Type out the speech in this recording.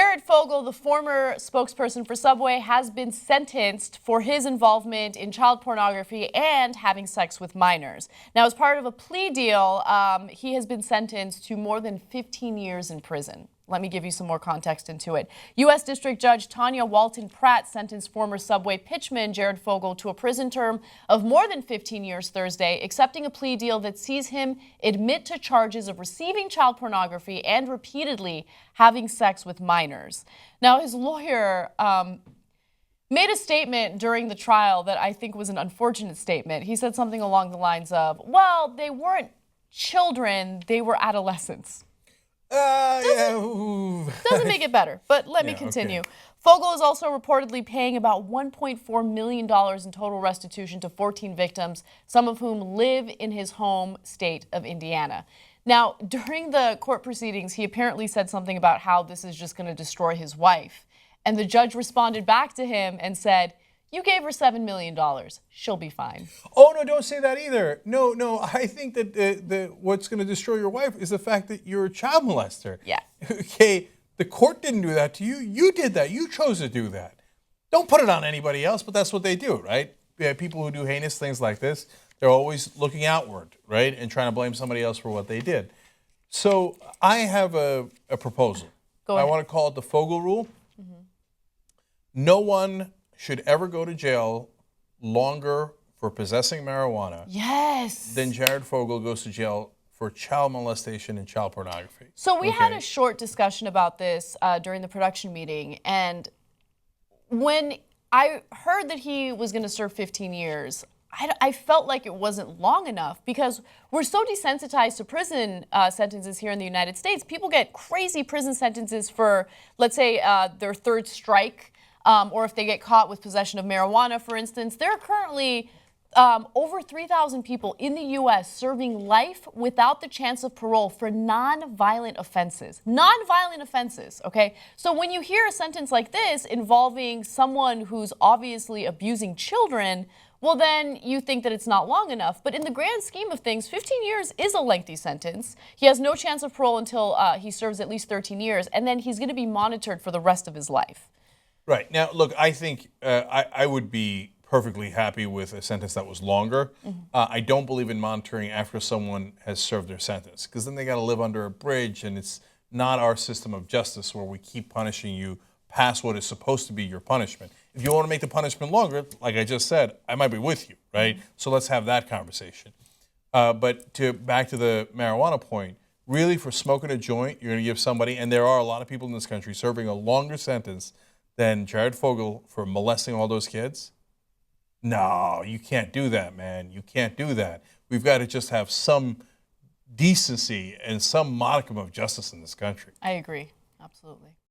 Jared Fogle, the former spokesperson for Subway, has been sentenced for his involvement in child pornography and having sex with minors. Now, as part of a plea deal, he has been sentenced to more than 15 years in prison. Let me give you some more context into it. U.S. District Judge Tanya Walton Pratt sentenced former Subway pitchman Jared Fogle to a prison term of more than 15 years Thursday, accepting a plea deal that sees him admit to charges of receiving child pornography and repeatedly having sex with minors. Now, his lawyer made a statement during the trial that I think was an unfortunate statement. He said something along the lines of, well, they weren't children, they were adolescents. Doesn't make it better, but let me continue. Okay. Fogle is also reportedly paying about $1.4 million in total restitution to 14 victims, some of whom live in his home state of Indiana. Now, during the court proceedings, he apparently said something about how this is just going to destroy his wife. And the judge responded back to him and said, you gave her $7 million. She'll be fine. Oh, no, don't say that either. No, I think that what's going to destroy your wife is the fact that you're a child molester. Yeah. Okay, the court didn't do that to you. You did that. You chose to do that. Don't put it on anybody else, but that's what they do, right? Yeah, people who do heinous things like this, they're always looking outward, right, and trying to blame somebody else for what they did. So I have a proposal. Go ahead. I want to call it the Fogle rule. Mm-hmm. No one should ever go to jail longer for possessing marijuana than Jared Fogle goes to jail for child molestation and child pornography. So we had a short discussion about this during the production meeting, and when I heard that he was going to serve 15 years, I felt like it wasn't long enough because we're so desensitized to prison sentences here in the United States. People get crazy prison sentences for, let's say, their third strike, or if they get caught with possession of marijuana, for instance. There are currently over 3,000 people in the U.S. serving life without the chance of parole for non-violent offenses. Non-violent offenses, okay? So when you hear a sentence like this involving someone who's obviously abusing children, well, then you think that it's not long enough. But in the grand scheme of things, 15 years is a lengthy sentence. He has no chance of parole until he serves at least 13 years, and then he's going to be monitored for the rest of his life. Right. Now, look, I think I would be perfectly happy with a sentence that was longer. Mm-hmm. I don't believe in monitoring after someone has served their sentence, because then they got to live under a bridge, and it's not our system of justice where we keep punishing you past what is supposed to be your punishment. If you want to make the punishment longer, like I just said, I might be with you, right? Mm-hmm. So let's have that conversation. But back to the marijuana point, really for smoking a joint, you're going to give somebody, and there are a lot of people in this country serving a longer sentence than Jared Fogle for molesting all those kids? No, you can't do that, man. You can't do that. We've got to just have some decency and some modicum of justice in this country. I agree. Absolutely.